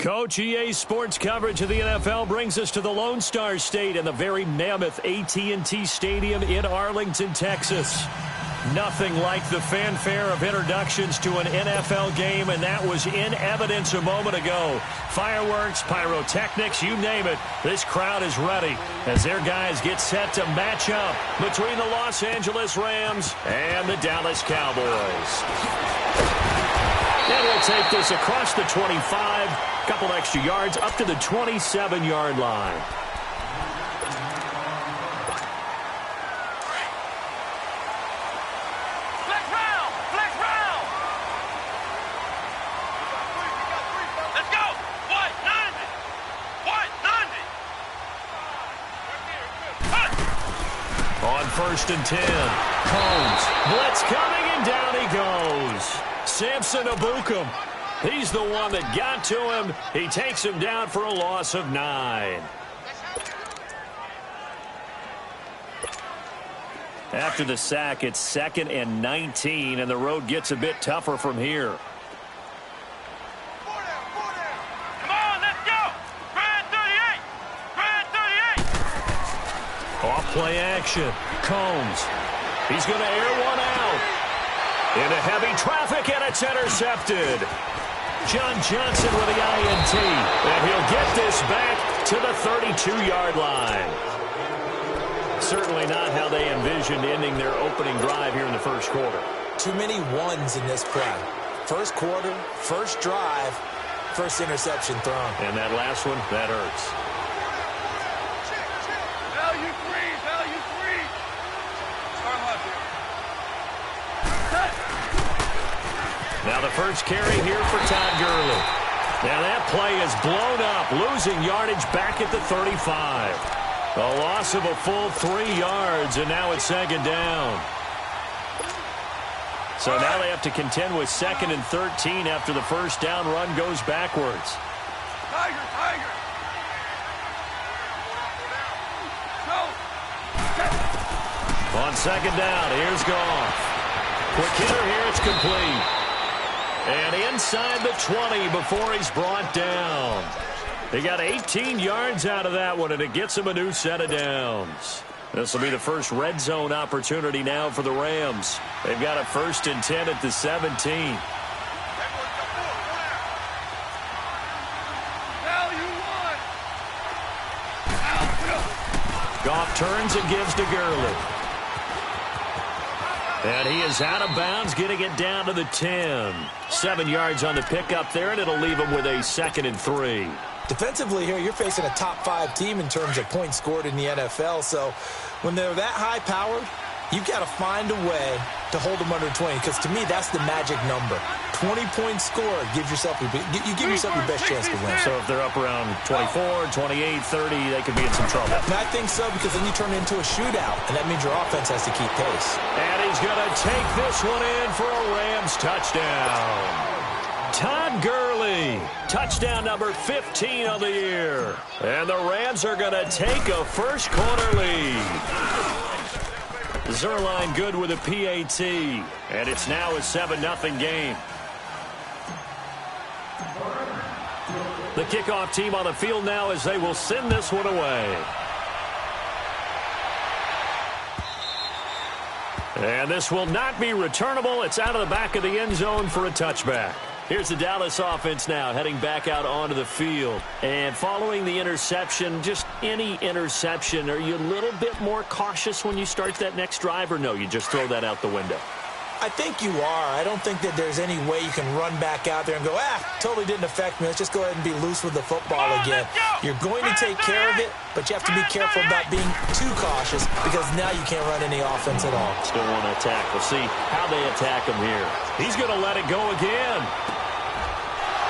Coach, EA Sports coverage of the NFL brings us to the Lone Star State and the very mammoth AT&T Stadium in Arlington, Texas. Nothing like the fanfare of introductions to an NFL game, and that was in evidence a moment ago. Fireworks, pyrotechnics, you name it. This crowd is ready as their guys get set to match up between the Los Angeles Rams and the Dallas Cowboys. And we'll take this across the 25, couple extra yards up to the 27-yard line. On 1st and 10, Combs, blitz coming, and down he goes. Samson Abukum, he's the one that got to him. He takes him down for a loss of 9. After the sack, it's 2nd and 19, and the road gets a bit tougher from here. Come on, let's go! Brad 38! Brad 38! Off-play action. Combs. He's going to air one out. Into heavy traffic, and it's intercepted. John Johnson with the INT, and he'll get this back to the 32-yard line. Certainly not how they envisioned ending their opening drive here in the first quarter. Too many ones in this play. First quarter, first drive, first interception thrown. And that last one, that hurts. Value free, value free. Start left here. Now the first carry here for Todd Gurley. Now that play is blown up, losing yardage back at the 35. A loss of a full 3 yards, and now it's 2nd down. So now they have to contend with 2nd and 13 after the first down run goes backwards. Tiger, Tiger. Go. On 2nd down, here's Goff. Quick hitter here, it's complete. And inside the 20 before he's brought down. They got 18 yards out of that one, and it gets him a new set of downs. This will be the first red zone opportunity now for the Rams. They've got a 1st and 10 at the 17. Goff turns and gives to Gurley. And he is out of bounds, getting it down to the 10. 7 yards on the pickup there, and it'll leave him with a 2nd and 3. Defensively here, you're facing a top 5 team in terms of points scored in the NFL. So when they're that high-powered, you've got to find a way to hold them under 20. Because to me, that's the magic number. 20 points scored gives yourself you give yourself your best chance to win. So if they're up around 24, 28, 30, they could be in some trouble. And I think so, because then you turn it into a shootout, and that means your offense has to keep pace. And he's going to take this one in for a Rams touchdown. Todd Gurley, touchdown number 15 of the year. And the Rams are going to take a first quarter lead. Zerline good with a PAT. And it's now a 7-0 game. The kickoff team on the field now as they will send this one away. And this will not be returnable. It's out of the back of the end zone for a touchback. Here's the Dallas offense now heading back out onto the field. And following the interception, just any interception, are you a little bit more cautious when you start that next drive, or no, you just throw that out the window? I think you are. I don't think that there's any way you can run back out there and go, totally didn't affect me. Let's just go ahead and be loose with the football again. You're going to take care of it, but you have to be careful about being too cautious, because now you can't run any offense at all. Still want to attack. We'll see how they attack him here. He's going to let it go again.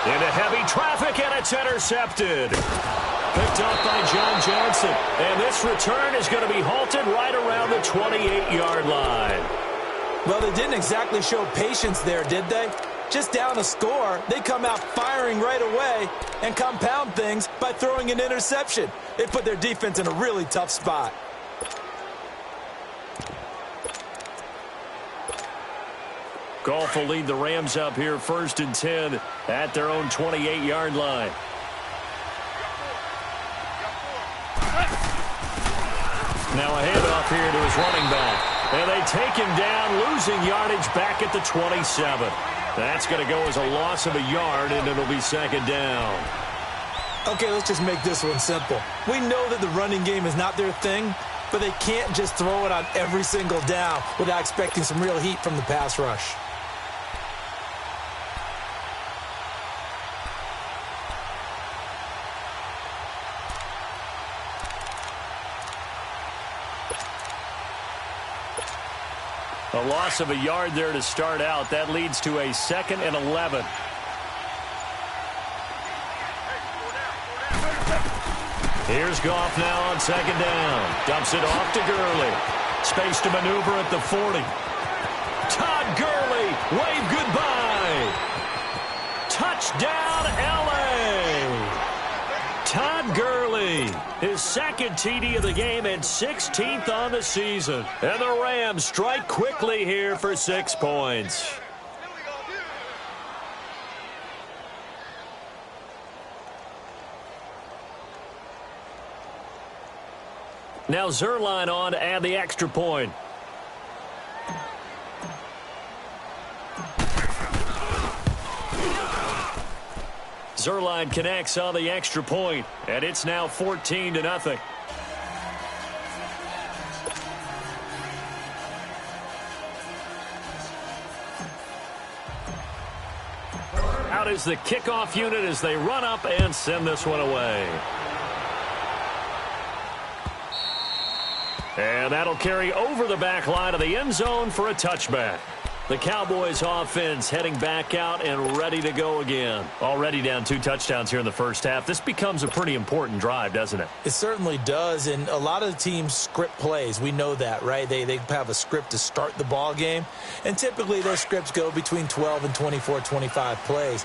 Into heavy traffic, and it's intercepted. Picked up by John Johnson. And this return is going to be halted right around the 28-yard line. Well, they didn't exactly show patience there, did they? Just down a score, they come out firing right away and compound things by throwing an interception. They put their defense in a really tough spot. Goff will lead the Rams up here 1st and 10 at their own 28-yard line. Now a handoff here to his running back. And they take him down, losing yardage back at the 27. That's going to go as a loss of a yard, and it'll be second down. Okay, let's just make this one simple. We know that the running game is not their thing, but they can't just throw it on every single down without expecting some real heat from the pass rush. A loss of a yard there to start out. That leads to a 2nd and 11. Here's Goff now on second down. Dumps it off to Gurley. Space to maneuver at the 40. Todd Gurley, wave goodbye. Touchdown, L.A. Todd Gurley, his 2nd TD of the game and 16th on the season. And the Rams strike quickly here for 6 points. Now Zerline on to add the extra point. Zerline connects on the extra point, and it's now 14-0. Out is the kickoff unit as they run up and send this one away. And that'll carry over the back line of the end zone for a touchback. The Cowboys offense heading back out and ready to go again. Already down 2 touchdowns here in the first half. This becomes a pretty important drive, doesn't it? It certainly does, and a lot of the teams script plays. We know that, right? They have a script to start the ball game, and typically those scripts go between 12 and 24, 25 plays.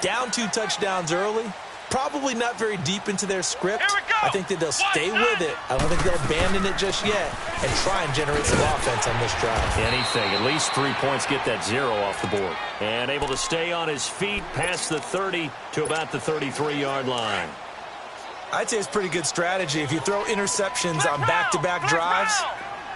Down 2 touchdowns early, probably not very deep into their script. I think that they'll stay with it. I don't think they'll abandon it just yet and try and generate some offense on this drive. Anything. At least 3 points, get that 0 off the board. And able to stay on his feet past the 30 to about the 33-yard line. I'd say it's pretty good strategy. If you throw interceptions on back-to-back drives,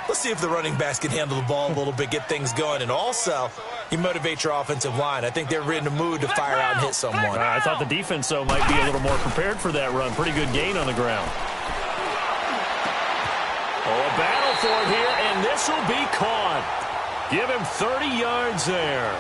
let's see if the running backs can handle the ball a little bit, get things going. And also, you motivate your offensive line. I think they're in the mood to fire out and hit someone. I thought the defense, though, might be a little more prepared for that run. Pretty good gain on the ground. Oh, a battle for it here, and this will be caught. Give him 30 yards there.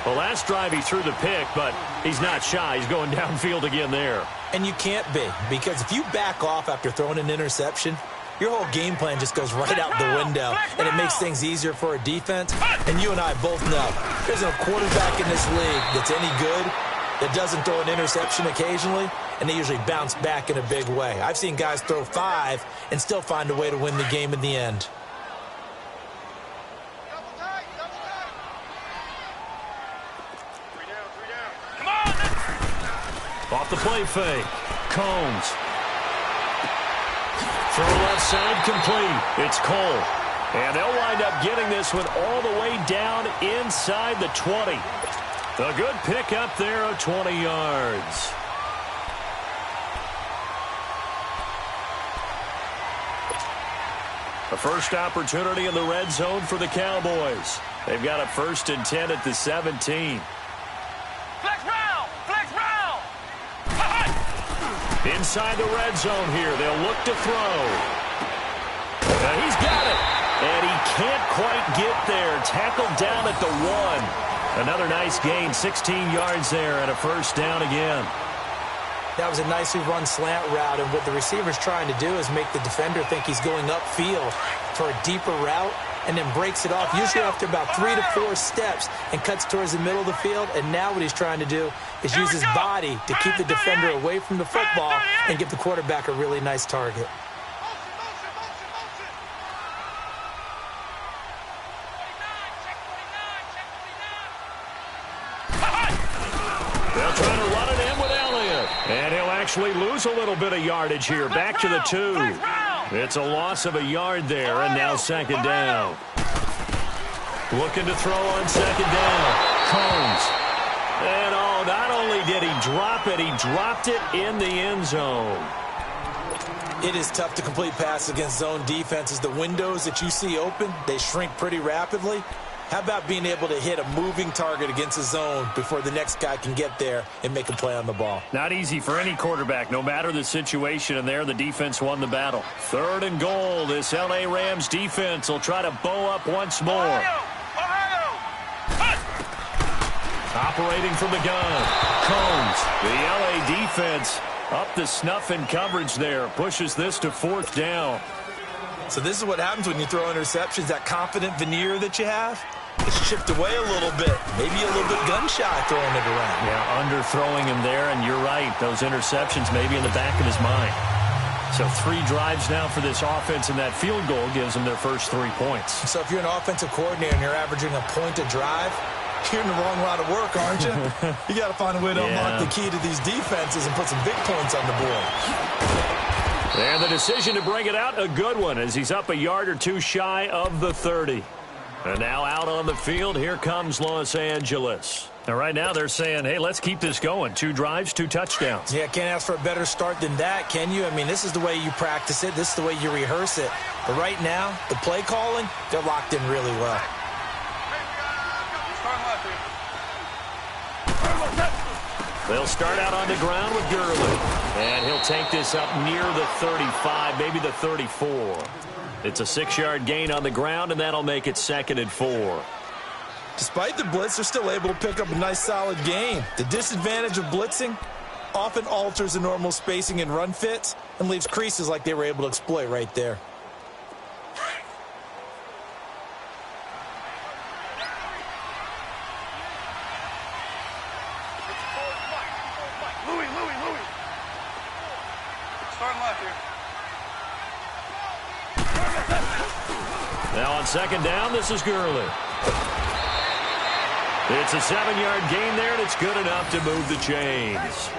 Well, last drive he threw the pick, but he's not shy. He's going downfield again there. And you can't be, because if you back off after throwing an interception, your whole game plan just goes right out the window, and it makes things easier for a defense. And you and I both know there's no quarterback in this league that's any good that doesn't throw an interception occasionally, and they usually bounce back in a big way. I've seen guys throw 5 and still find a way to win the game in the end. Come on! Off the play fake. Combs. Throw left side complete. It's Cole. And they'll wind up getting this one all the way down inside the 20. A good pick up there of 20 yards. A first opportunity in the red zone for the Cowboys. They've got a 1st and 10 at the 17. Flex round! Flex round! Inside the red zone here. They'll look to throw. Now he's got it. And he can't quite get there. Tackled down at the 1. Another nice gain. 16 yards there and a 1st down again. That was a nicely run slant route, and what the receiver's trying to do is make the defender think he's going upfield for a deeper route and then breaks it off, usually after about 3 to 4 steps, and cuts towards the middle of the field. And now what he's trying to do is use his body to keep the defender away from the football and give the quarterback a really nice target. They'll try to run it in with Elliott. And he'll actually lose a little bit of yardage here. Back to the 2. It's a loss of a yard there, and now 2nd down. Looking to throw on 2nd down. Combs. And not only did he drop it, he dropped it in the end zone. It is tough to complete passes against zone defenses. The windows that you see open, they shrink pretty rapidly. How about being able to hit a moving target against a zone before the next guy can get there and make a play on the ball? Not easy for any quarterback, no matter the situation, and there the defense won the battle. 3rd and goal. This L.A. Rams defense will try to bow up once more. Operating from the gun. Combs, the L.A. defense, up the snuff in coverage there. Pushes this to 4th down. So this is what happens when you throw interceptions. That confident veneer that you have, it's chipped away a little bit. Maybe a little bit gun-shy throwing it around. Yeah, underthrowing him there, and you're right. Those interceptions maybe in the back of his mind. So 3 drives now for this offense, and that field goal gives them their first 3 points. So if you're an offensive coordinator and you're averaging a point a drive, you're in the wrong line of work, aren't you? You got to find a way to unlock the key to these defenses and put some big points on the board. And the decision to bring it out, a good one, as he's up a yard or 2 shy of the 30. And now out on the field, here comes Los Angeles. Now, right now, they're saying, hey, let's keep this going. 2 drives, 2 touchdowns. Yeah, can't ask for a better start than that, can you? I mean, this is the way you practice it. This is the way you rehearse it. But right now, the play calling, they're locked in really well. They'll start out on the ground with Gurley. And he'll take this up near the 35, maybe the 34. It's a 6-yard gain on the ground, and that'll make it 2nd and 4. Despite the blitz, they're still able to pick up a nice, solid gain. The disadvantage of blitzing often alters the normal spacing and run fits and leaves creases like they were able to exploit right there. Now on 2nd down, this is Gurley. It's a 7-yard gain there, and it's good enough to move the chains.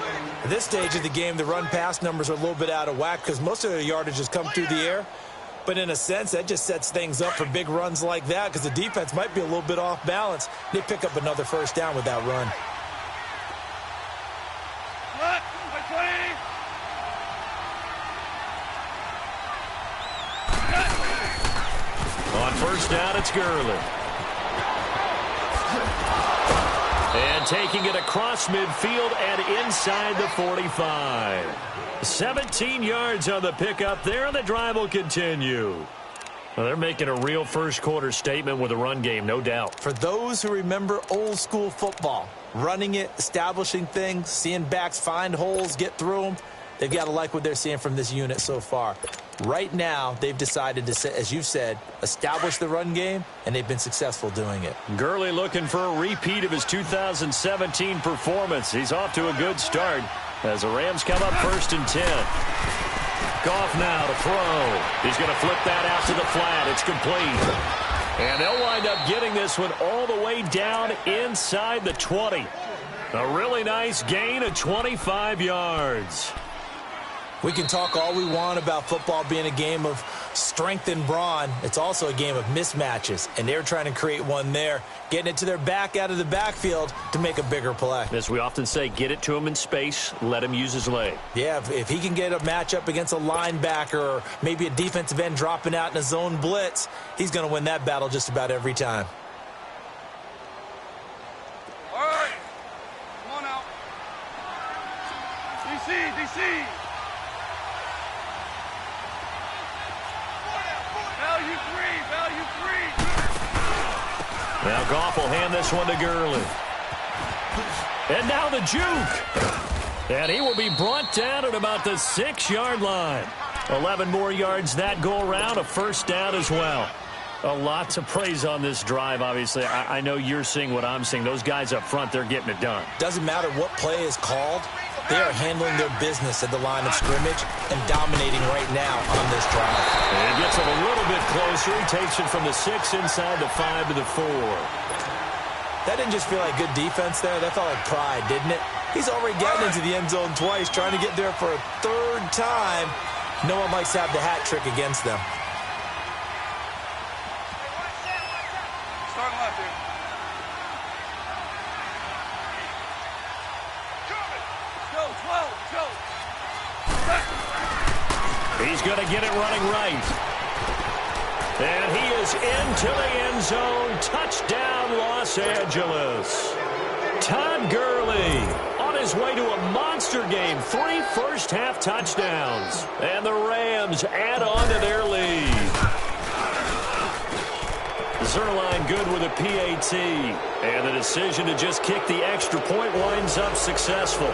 At this stage of the game, the run-pass numbers are a little bit out of whack because most of their yardage has come through the air. But in a sense, that just sets things up for big runs like that because the defense might be a little bit off balance. They pick up another 1st down with that run. On 1st down, it's Gurley. And taking it across midfield and inside the 45. 17 yards on the pickup there, and the drive will continue. Well, they're making a real first-quarter statement with a run game, no doubt. For those who remember old-school football, running it, establishing things, seeing backs find holes, get through them, they've got to like what they're seeing from this unit so far. Right now, they've decided to, as you've said, establish the run game, and they've been successful doing it. Gurley looking for a repeat of his 2017 performance. He's off to a good start as the Rams come up 1st and 10. Goff now to throw. He's going to flip that out to the flat. It's complete. And they'll wind up getting this one all the way down inside the 20. A really nice gain of 25 yards. We can talk all we want about football being a game of strength and brawn. It's also a game of mismatches, and they're trying to create one there, getting it to their back out of the backfield to make a bigger play. As we often say, get it to him in space, let him use his leg. Yeah, if he can get a matchup against a linebacker or maybe a defensive end dropping out in a zone blitz, he's going to win that battle just about every time. All right, come on out. DC. Value three. Now Goff will hand this one to Gurley. And now the juke. And he will be brought down at about the 6-yard line. 11 more yards that go around, a 1st down as well. A lot to praise on this drive, obviously. I know you're seeing what I'm seeing. Those guys up front, they're getting it done. Doesn't matter what play is called. They are handling their business at the line of scrimmage and dominating right now on this drive. And he gets it a little bit closer. He takes it from the 6 inside the 5 to the 4. That didn't just feel like good defense there. That felt like pride, didn't it? He's already gotten into the end zone twice, trying to get there for a 3rd time. No one likes to have the hat trick against them. Start left here. He's going to get it running right. And he is into the end zone. Touchdown, Los Angeles. Todd Gurley on his way to a monster game. 3 first-half touchdowns. And the Rams add on to their lead. Zerline good with a PAT. And the decision to just kick the extra point winds up successful.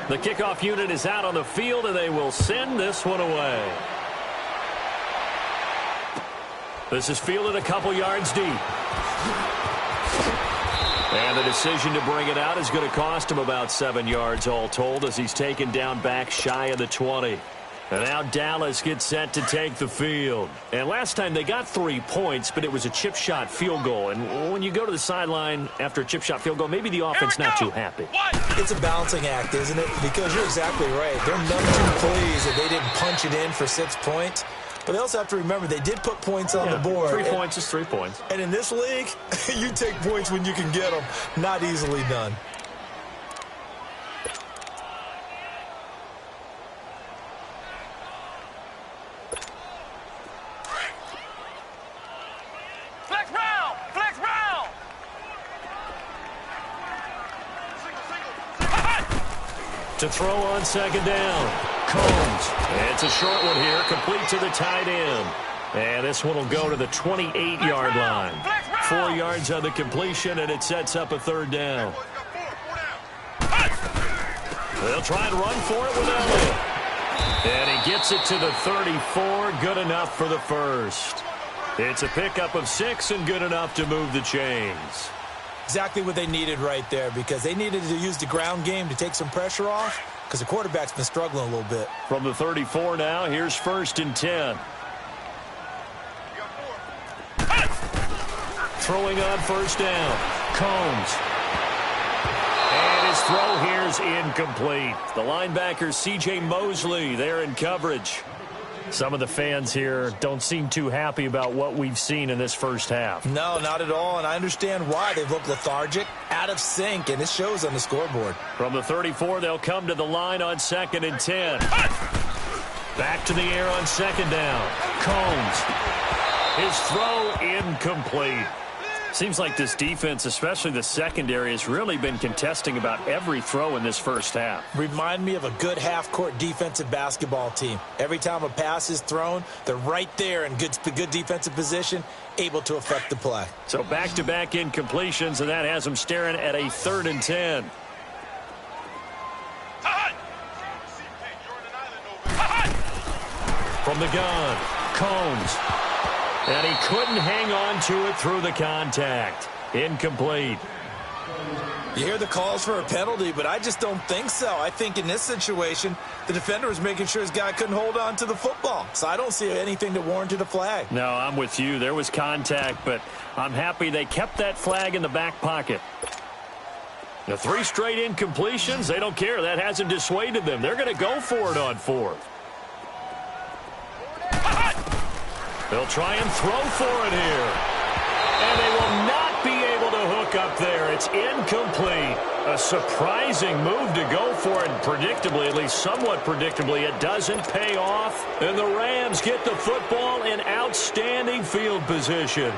The kickoff unit is out on the field, and they will send this one away. This is fielded a couple yards deep. And the decision to bring it out is going to cost him about 7 yards all told as he's taken down back shy of the 20. And now Dallas gets set to take the field. And last time they got 3 points, but it was a chip shot field goal. And when you go to the sideline after a chip shot field goal, maybe the offense not too happy. It's a balancing act, isn't it? Because you're exactly right. They're none too pleased that they didn't punch it in for 6 points. But they also have to remember they did put points on the board. 3 points is 3 points. And in this league, you take points when you can get them. Not easily done. Flex round! Flex round! To throw on second down. Combs. It's a short one here, complete to the tight end. And this one will go to the 28-yard line. 4 yards on the completion, and it sets up a third down. They'll try and run for it with Elliott. And he gets it to the 34, good enough for the first. It's a pickup of 6 and good enough to move the chains. Exactly what they needed right there, because they needed to use the ground game to take some pressure off, because the quarterback's been struggling a little bit. From the 34 now, here's 1st and 10. Throwing on first down. Combs. And his throw here is incomplete. The linebacker, C.J. Mosley, there in coverage. Some of the fans here don't seem too happy about what we've seen in this first half. No, not at all, and I understand why. They've looked lethargic, out of sync, and it shows on the scoreboard. From the 34, they'll come to the line on 2nd and 10. Back to the air on 2nd down. Combs. His throw incomplete. Seems like this defense, especially the secondary, has really been contesting about every throw in this first half. Remind me of a good half-court defensive basketball team. Every time a pass is thrown, they're right there in good defensive position, able to affect the play. So back-to-back incompletions, and that has them staring at a 3rd and 10. From the gun, Combs. And he couldn't hang on to it through the contact. Incomplete. You hear the calls for a penalty, but I just don't think so. I think in this situation, the defender was making sure his guy couldn't hold on to the football. So I don't see anything that warranted a flag. No, I'm with you. There was contact, but I'm happy they kept that flag in the back pocket. The 3 straight incompletions, they don't care. That hasn't dissuaded them. They're going to go for it on 4th. They'll try and throw for it here. And they will not be able to hook up there. It's incomplete. A surprising move to go for it. Predictably, at least somewhat predictably, it doesn't pay off. And the Rams get the football in outstanding field position.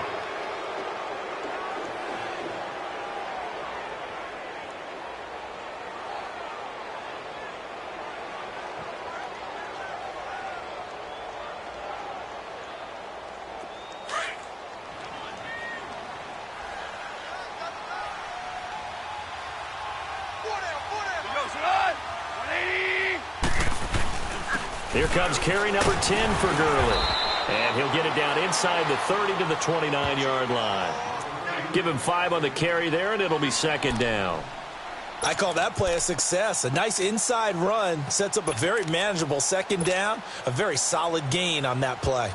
Here comes carry number 10 for Gurley. And he'll get it down inside the 30 to the 29-yard line. Give him 5 on the carry there, and it'll be 2nd down. I call that play a success. A nice inside run sets up a very manageable 2nd down. A very solid gain on that play.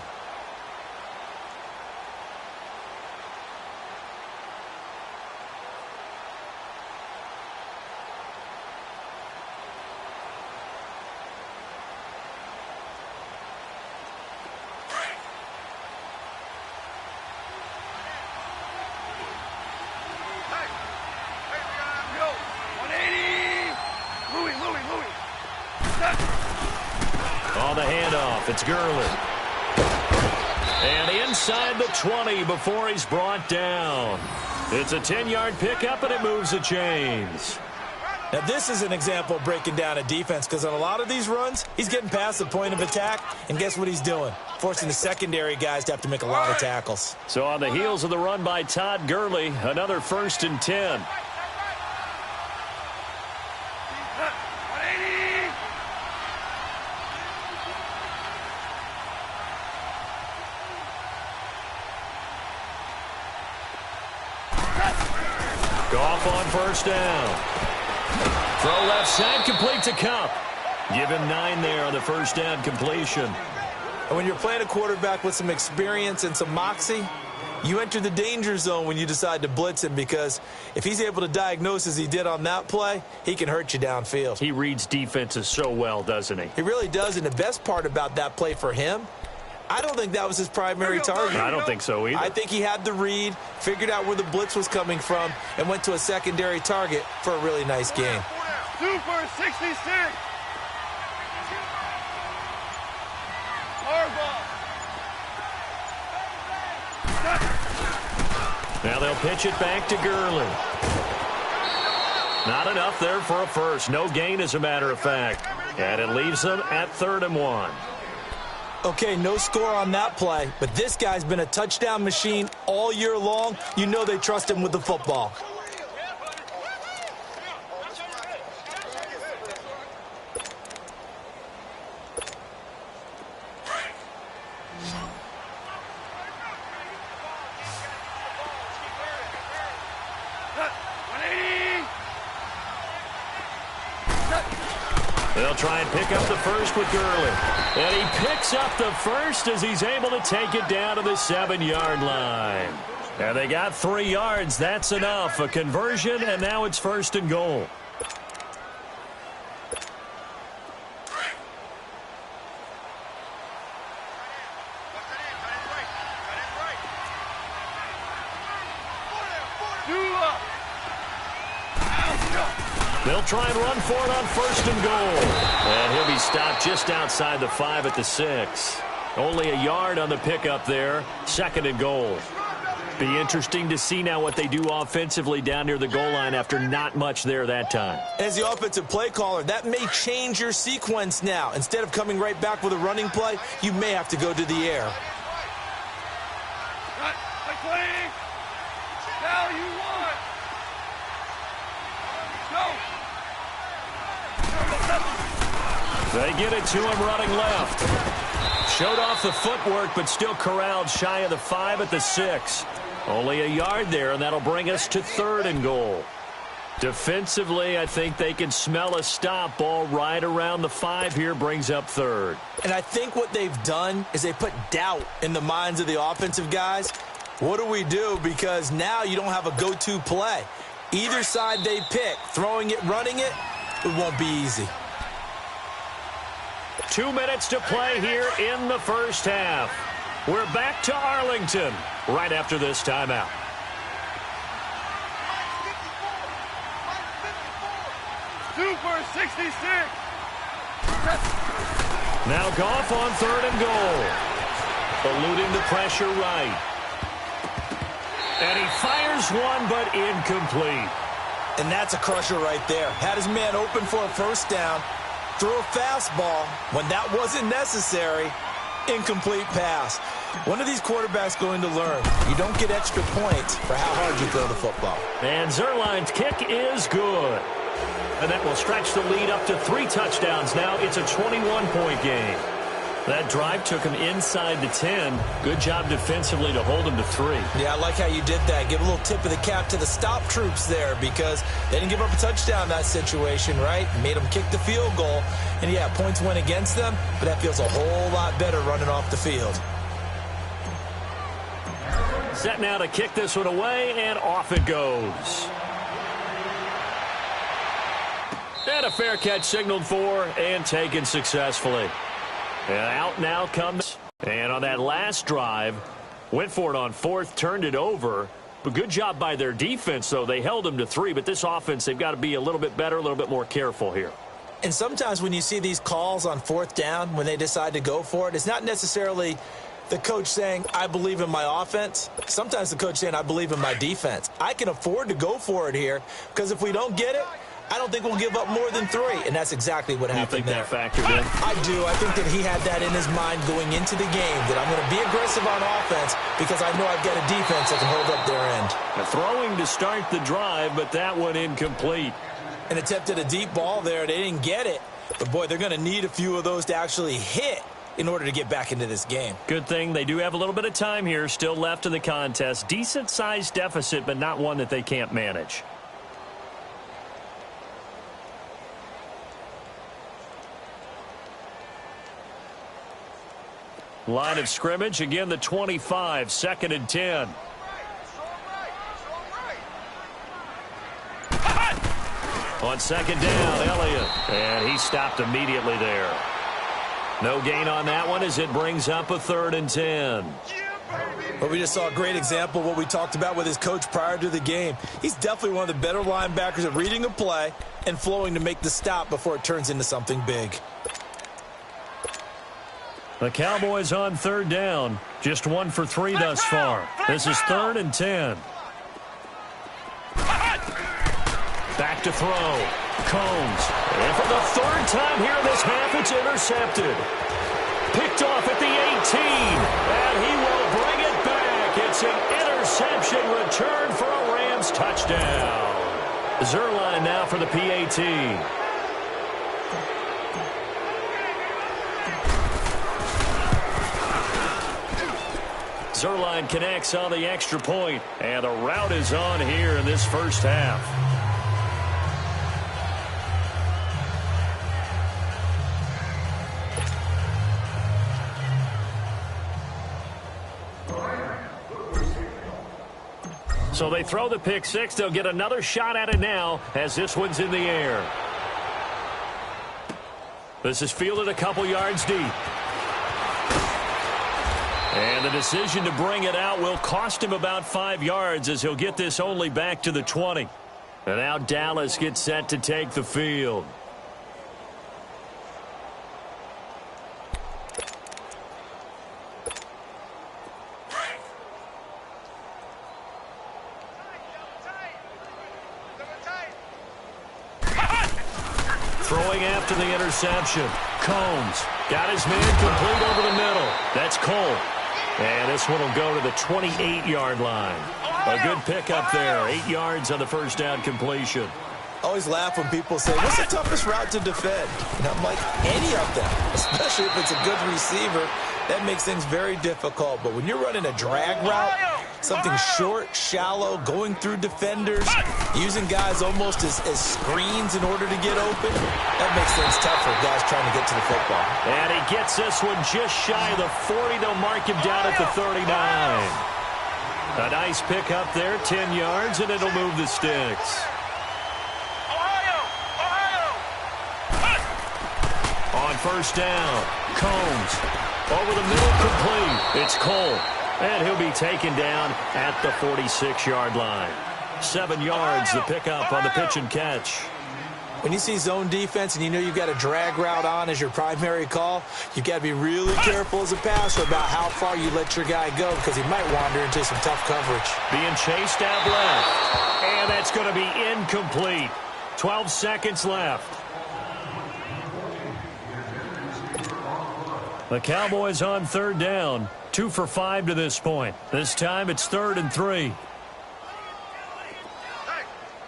half. It's Gurley. And inside the 20 before he's brought down. It's a 10-yard pickup, and it moves the chains. Now, this is an example of breaking down a defense because on a lot of these runs, he's getting past the point of attack, and guess what he's doing? Forcing the secondary guys to have to make a lot of tackles. So on the heels of the run by Todd Gurley, another 1st and 10. Goff on 1st down. Throw left side, complete to Cup. Give him 9 there on the 1st down completion. And when you're playing a quarterback with some experience and some moxie, you enter the danger zone when you decide to blitz him because if he's able to diagnose as he did on that play, he can hurt you downfield. He reads defenses so well, doesn't he? He really does, and the best part about that play for him, I don't think that was his primary target. I don't think so either. I think he had the read, figured out where the blitz was coming from, and went to a secondary target for a really nice game. 2 for 66. Now they'll pitch it back to Gurley. Not enough there for a first. No gain, as a matter of fact. And it leaves them at 3rd and 1. Okay, no score on that play, but this guy's been a touchdown machine all year long. You know they trust him with the football. They'll try and pick up the first with Gurley. And he picks up the first as he's able to take it down to the 7-yard line. And they got 3 yards. That's enough. A conversion, and now it's 1st and goal. They'll try and run for it on 1st and goal. And he'll be stopped just outside the 5 at the 6. Only a yard on the pickup there. 2nd and goal. Be interesting to see now what they do offensively down near the goal line after not much there that time. As the offensive play caller, that may change your sequence now. Instead of coming right back with a running play, you may have to go to the air. Now you want. Go. They get it to him running left. Showed off the footwork, but still corralled shy of the 5 at the 6. Only a yard there, and that'll bring us to 3rd and goal. Defensively, I think they can smell a stop. Ball right around the 5 here, brings up 3rd. And I think what they've done is they put doubt in the minds of the offensive guys. What do we do? Because now you don't have a go-to play. Either side they pick, throwing it, running it, it won't be easy. 2 minutes to play here in the 1st half. We're back to Arlington right after this timeout. Super 66. Now Goff on 3rd and goal. Eluding the pressure right. And he fires one, but incomplete. And that's a crusher right there. Had his man open for a 1st down. Threw a fastball when that wasn't necessary. Incomplete pass. When are these quarterbacks going to learn? You don't get extra points for how hard you throw the football. And Zerline's kick is good. And that will stretch the lead up to 3 touchdowns now. It's a 21-point game. That drive took him inside the 10. Good job defensively to hold him to 3. Yeah, I like how you did that. Give a little tip of the cap to the stop troops there because they didn't give up a touchdown in that situation, right? Made them kick the field goal. And, yeah, points went against them, but that feels a whole lot better running off the field. Set now to kick this one away, and off it goes. And a fair catch signaled for and taken successfully. And out now comes. And on that last drive, went for it on 4th, turned it over. But good job by their defense, though. They held them to 3, but this offense, they've got to be a little bit better, a little bit more careful here. And sometimes when you see these calls on fourth down, when they decide to go for it, it's not necessarily the coach saying, I believe in my offense. Sometimes the coach saying, I believe in my defense. I can afford to go for it here because if we don't get it, I don't think we'll give up more than 3. And that's exactly what happened there. You think that factored in? I do. I think that he had that in his mind going into the game, that I'm going to be aggressive on offense because I know I've got a defense that can hold up their end. Throwing to start the drive, but that one incomplete. An attempt at a deep ball there. They didn't get it. But, boy, they're going to need a few of those to actually hit in order to get back into this game. Good thing they do have a little bit of time here still left in the contest. Decent-sized deficit, but not one that they can't manage. Line of scrimmage, again the 25, 2nd and 10. On 2nd down, Elliott. And he stopped immediately there. No gain on that one as it brings up a 3rd and 10. Well, we just saw a great example of what we talked about with his coach prior to the game. He's definitely one of the better linebackers at reading a play and flowing to make the stop before it turns into something big. The Cowboys on 3rd down. Just 1 for 3 thus far. This is 3rd and 10. Back to throw. Combs. And for the 3rd time here in this half, it's intercepted. Picked off at the 18. And he will bring it back. It's an interception return for a Rams touchdown. Zerline now for the PAT. Zerline connects on the extra point, and the route is on here in this first half. So they throw the pick six. They'll get another shot at it now as this one's in the air. This is fielded a couple yards deep. And the decision to bring it out will cost him about 5 yards as he'll get this only back to the 20. And now Dallas gets set to take the field. Throwing after the interception. Combs got his man complete over the middle. That's Cole. And this one will go to the 28-yard line. A good pickup there. 8 yards on the first down completion. Always laugh when people say, what's the toughest route to defend? And I'm like, any of them, especially if it's a good receiver. That makes things very difficult. But when you're running a drag route, something short, shallow, going through defenders, using guys almost as screens in order to get open, that makes things tough for guys trying to get to the football. And he gets this one just shy of the 40. They'll mark him down at the 39. A nice pick up there, 10 yards, and it'll move the sticks. On first down, Combs. Over the middle, complete. It's Cole. And he'll be taken down at the 46-yard line. 7 yards, the pickup on the pitch and catch. When you see zone defense and you know you've got a drag route on as your primary call, you've got to be really careful as a passer about how far you let your guy go because he might wander into some tough coverage. Being chased out left. And that's going to be incomplete. 12 seconds left. The Cowboys on third down. 2 for 5 to this point. This time it's 3rd and 3. Hey,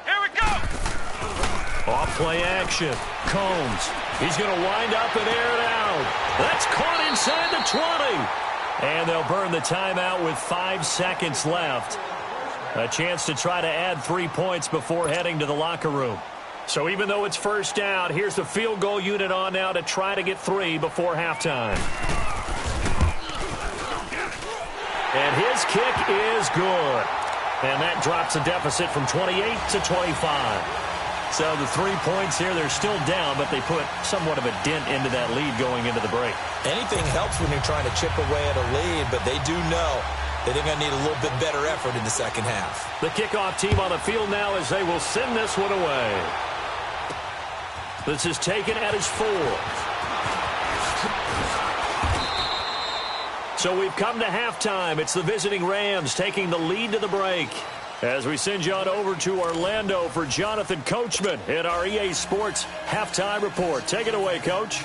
here we go. Off play action. Combs. He's going to wind up and air it out. That's caught inside the 20. And they'll burn the timeout with 5 seconds left. A chance to try to add 3 points before heading to the locker room. So even though it's first down, here's the field goal unit on now to try to get 3 before halftime. And his kick is good. And that drops a deficit from 28 to 25. So the 3 points here, they're still down, but they put somewhat of a dent into that lead going into the break. Anything helps when you're trying to chip away at a lead, but they do know that they're going to need a little bit better effort in the second half. The kickoff team on the field now as they will send this one away. This is taken at his 4th. So we've come to halftime. It's the visiting Rams taking the lead to the break. As we send you on over to Orlando for Jonathan Coachman in our EA Sports Halftime Report. Take it away, Coach.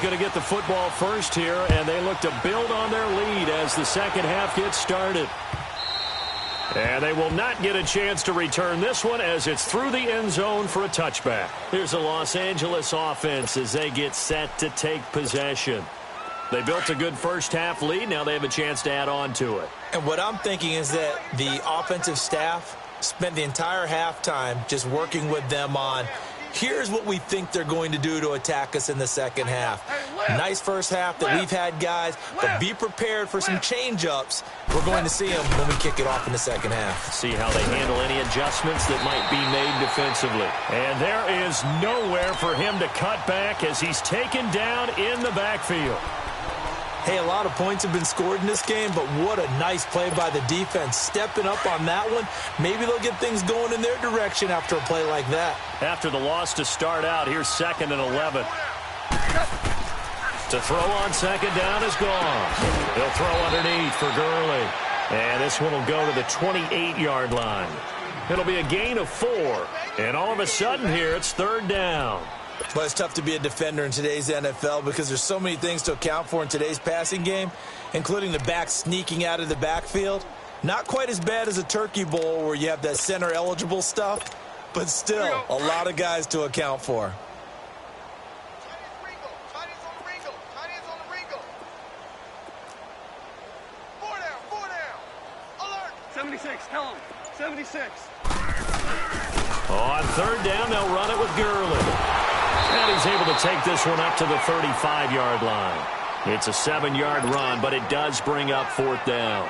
Going to get the football first here, and they look to build on their lead as the second half gets started. And they will not get a chance to return this one as it's through the end zone for a touchback. Here's the Los Angeles offense as they get set to take possession. They built a good first half lead. Now they have a chance to add on to it. And what I'm thinking is that the offensive staff spent the entire halftime just working with them on here's what we think they're going to do to attack us in the second half. Nice first half that we've had, guys, but be prepared for some change-ups. We're going to see them when we kick it off in the second half. See how they handle any adjustments that might be made defensively. And there is nowhere for him to cut back as he's taken down in the backfield. Hey, a lot of points have been scored in this game, but what a nice play by the defense. Stepping up on that one, maybe they'll get things going in their direction after a play like that. After the loss to start out, here's 2nd and 11. To throw on second down is gone. He'll throw underneath for Gurley. And this one will go to the 28-yard line. It'll be a gain of 4. And all of a sudden here, it's 3rd down. But it's tough to be a defender in today's NFL because there's so many things to account for in today's passing game, including the back sneaking out of the backfield. Not quite as bad as a turkey bowl where you have that center-eligible stuff, but still a lot of guys to account for. Chinese on the Ringo. 4 down. Alert. 76, tell him. 76. On 3rd down, they'll run it with Gurley. And he's able to take this one up to the 35-yard line. It's a 7-yard run, but it does bring up 4th down.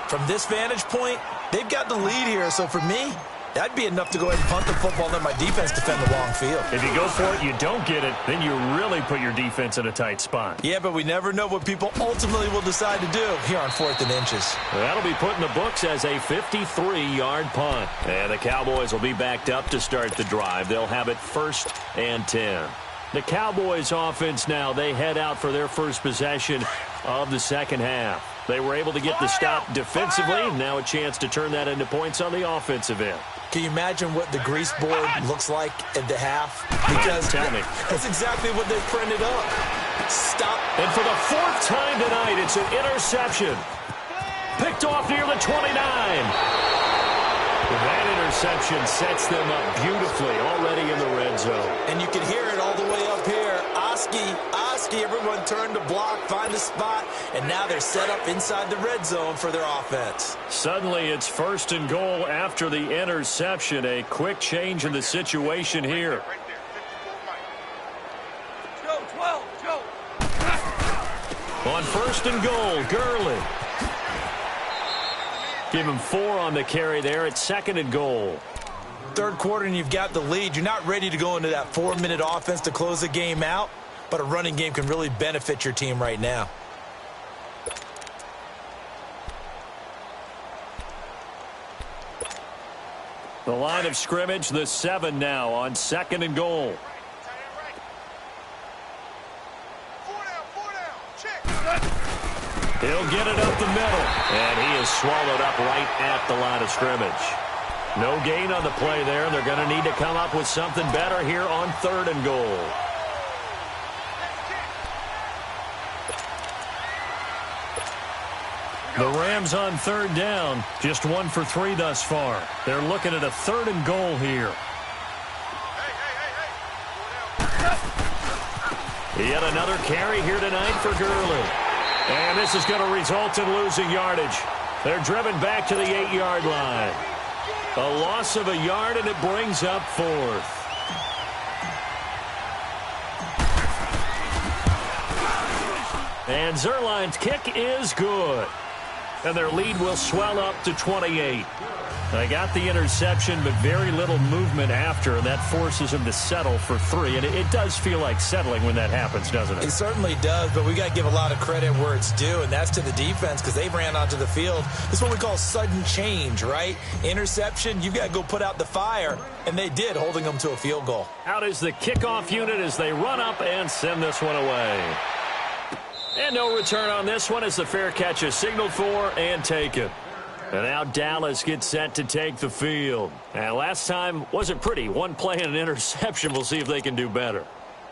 From this vantage point, they've got the lead here. So for me, that'd be enough to go ahead and punt the football and let my defense defend the long field. If you go for it, you don't get it, then you really put your defense in a tight spot. Yeah, but we never know what people ultimately will decide to do here on 4th and inches. That'll be put in the books as a 53-yard punt. And the Cowboys will be backed up to start the drive. They'll have it 1st and 10. The Cowboys offense now, they head out for their first possession of the second half. They were able to get the stop defensively. Now a chance to turn that into points on the offensive end. Can you imagine what the grease board looks like at the half? Because Tell me. That's exactly what they printed up. Stop. And for the 4th time tonight, it's an interception. Picked off near the 29. That interception sets them up beautifully already in the red zone. And you can hear it all the way up here. Oski, everyone turned to block, find a spot, and now they're set up inside the red zone for their offense. Suddenly it's 1st and goal after the interception. A quick change in the situation here. Right there. 54 Joe, 12, Joe. On 1st and goal, Gurley. Give him 4 on the carry there at 2nd and goal. 3rd quarter and you've got the lead. You're not ready to go into that 4-minute offense to close the game out, but a running game can really benefit your team right now. The line of scrimmage, the 7 now on 2nd and goal. He'll get it up the middle, and he is swallowed up right at the line of scrimmage. No gain on the play there. They're going to need to come up with something better here on 3rd and goal. The Rams on 3rd down, just 1 for 3 thus far. They're looking at a 3rd and goal here. Yet another carry here tonight for Gurley. And this is going to result in losing yardage. They're driven back to the 8-yard line. A loss of a yard, and it brings up 4th. And Zerline's kick is good. And their lead will swell up to 28. They got the interception, but very little movement after, and that forces them to settle for 3. And it does feel like settling when that happens, doesn't it? It certainly does, but we got to give a lot of credit where it's due, and that's to the defense because they ran onto the field. This is what we call sudden change, right? Interception, you got to go put out the fire, and they did, holding them to a field goal. Out is the kickoff unit as they run up and send this one away. And no return on this one as the fair catch is signaled for and taken. And now Dallas gets set to take the field. And last time wasn't pretty. One play and an interception. We'll see if they can do better.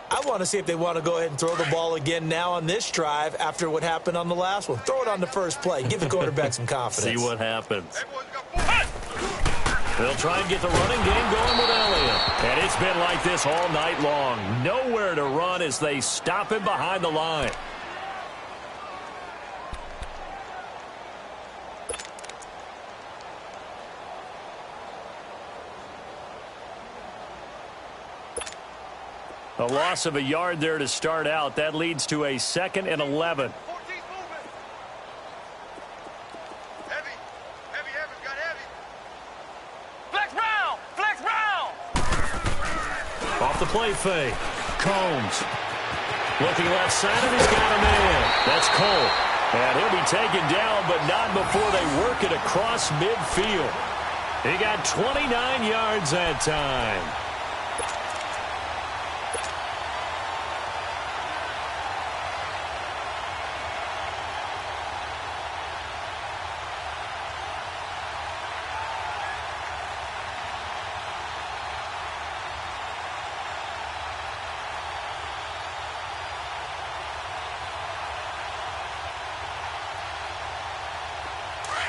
I want to see if they want to go ahead and throw the ball again now on this drive after what happened on the last one. Throw it on the first play. Give the quarterback some confidence. See what happens. They'll try and get the running game going with Elliott. And it's been like this all night long. Nowhere to run as they stop him behind the line. A loss of a yard there to start out. That leads to a 2nd and 11. Heavy, got heavy. Flex round. Off the play fake. Combs. Looking left side, and he's got a man. That's Cole. And he'll be taken down, but not before they work it across midfield. He got 29 yards that time.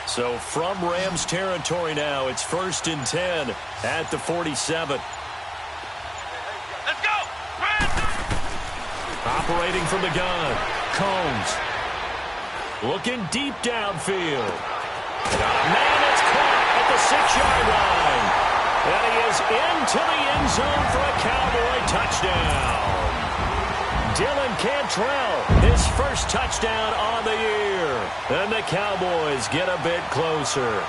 So from Rams territory now, it's 1st and 10 at the 47. Let's go. Operating from the gun, Combs. Looking deep downfield. Got a man that's caught at the 6-yard line. And he is into the end zone for a Cowboy touchdown. Dylan Cantrell, his first touchdown on the year. And the Cowboys get a bit closer.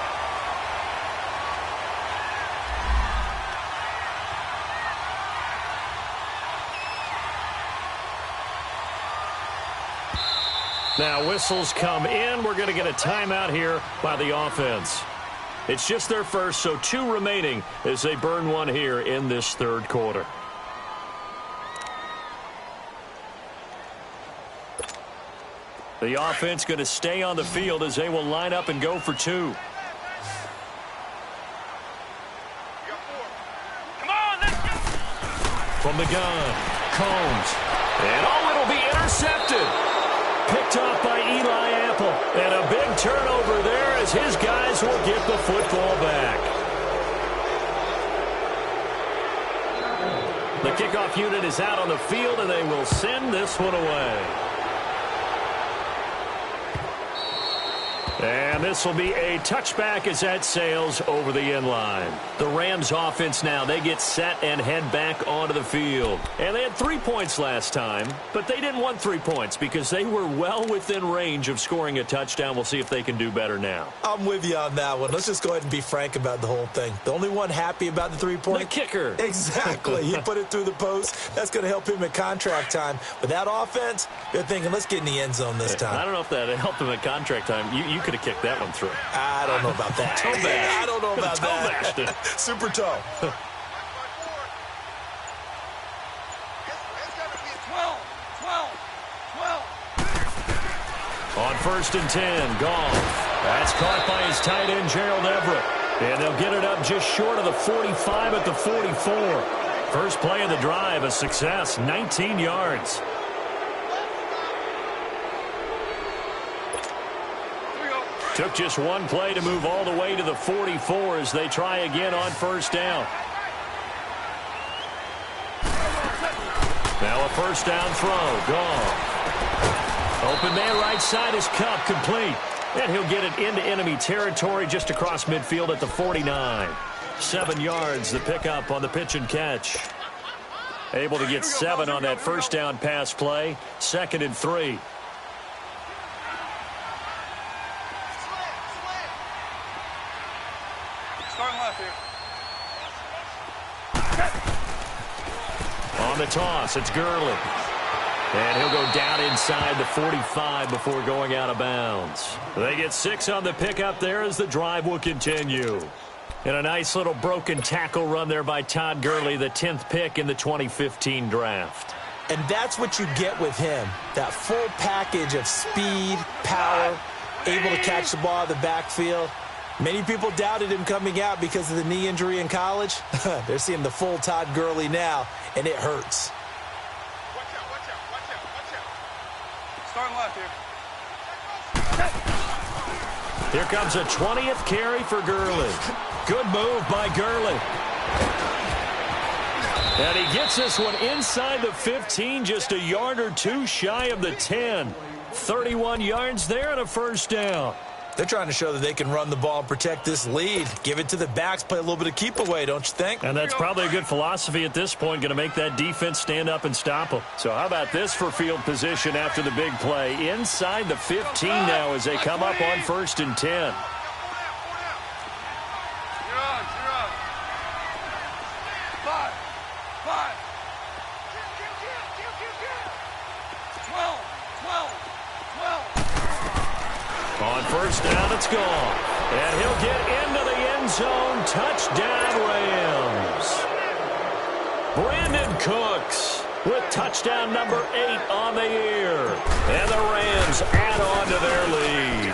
Now whistles come in. We're going to get a timeout here by the offense. It's just their first, so 2 remaining as they burn one here in this 3rd quarter. The offense going to stay on the field as they will line up and go for 2. Come on, let's go. From the gun, Combs. And it'll be intercepted. Picked off by Eli Apple. And a big turnover there as his guys will get the football back. The kickoff unit is out on the field, and they will send this one away. And this will be a touchback as that sails over the end line. The Rams offense now, they get set and head back onto the field. And they had 3 points last time, but they didn't want 3 points because they were well within range of scoring a touchdown. We'll see if they can do better now. I'm with you on that one. Let's just go ahead and be frank about the whole thing. The only one happy about the 3-point? The kicker. Exactly. He put it through the post. That's going to help him at contract time. But that offense, they're thinking, let's get in the end zone this time. I don't know if that helped him at contract time. You could have kicked that one through. I don't know about that. Toe bash. I don't know about toe that. bashed. Super toe. It's got to be 12. On 1st and 10, Goff. That's caught by his tight end, Gerald Everett. And they'll get it up just short of the 45 at the 44. First play of the drive, a success, 19 yards. Took just one play to move all the way to the 44 as they try again on 1st down. Now a 1st down throw. Goff. Open man right side is Kupp, complete. And he'll get it into enemy territory just across midfield at the 49. 7 yards, the pickup on the pitch and catch. Able to get 7 on that 1st down pass play. 2nd and 3. the toss. It's Gurley. And he'll go down inside the 45 before going out of bounds. They get 6 on the pickup there as the drive will continue. And a nice little broken tackle run there by Todd Gurley, the 10th pick in the 2015 draft. And that's what you get with him, that full package of speed, power, able to catch the ball out of the backfield. Many people doubted him coming out because of the knee injury in college. They're seeing the full Todd Gurley now, and it hurts. Watch out, watch out, watch out, watch out. Starting left here. Here comes a 20th carry for Gurley. Good move by Gurley. And he gets this one inside the 15, just a yard or two shy of the 10. 31 yards there and a first down. They're trying to show that they can run the ball and protect this lead. Give it to the backs, play a little bit of keep away, don't you think? And that's probably a good philosophy at this point, going to make that defense stand up and stop them. So how about this for field position after the big play? Inside the 15 now as they come up on 1st and 10. On 1st down, it's gone. And he'll get into the end zone. Touchdown, Rams. Brandon Cooks with touchdown number 8 on the year. And the Rams add on to their lead.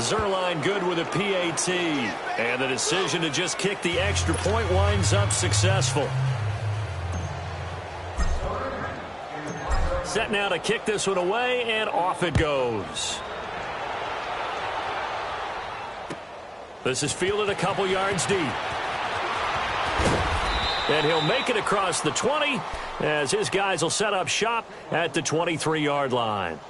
Zuerlein good with a PAT. And the decision to just kick the extra point winds up successful. Set now to kick this one away, and off it goes. This is fielded a couple yards deep. And he'll make it across the 20 as his guys will set up shop at the 23-yard line.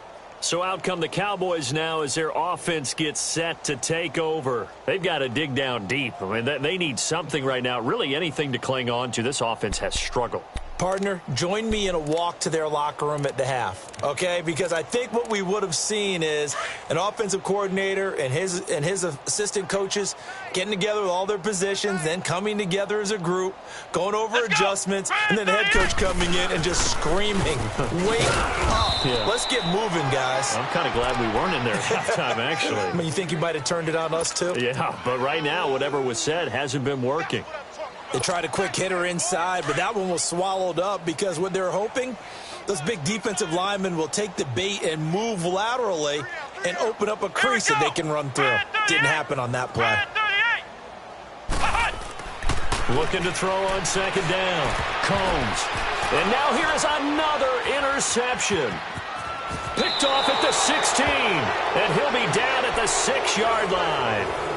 So out come the Cowboys now as their offense gets set to take over. They've got to dig down deep. I mean, they need something right now, really anything to cling on to. This offense has struggled. Partner, join me in a walk to their locker room at the half, okay? Because I think what we would have seen is an offensive coordinator and his assistant coaches getting together with all their positions, then coming together as a group, going over adjustments, and then the head coach coming in and just screaming, wake up. Yeah. Let's get moving, guys. I'm kind of glad we weren't in there at halftime, actually. I mean, you think you might have turned it on us, too? Yeah, but right now, whatever was said hasn't been working. They tried a quick hitter inside, but that one was swallowed up because what they're hoping, those big defensive linemen will take the bait and move laterally and open up a crease that they can run through. Didn't happen on that play. Looking to throw on 2nd down. Combs. And now here is another interception. Picked off at the 16. And he'll be down at the 6-yard line.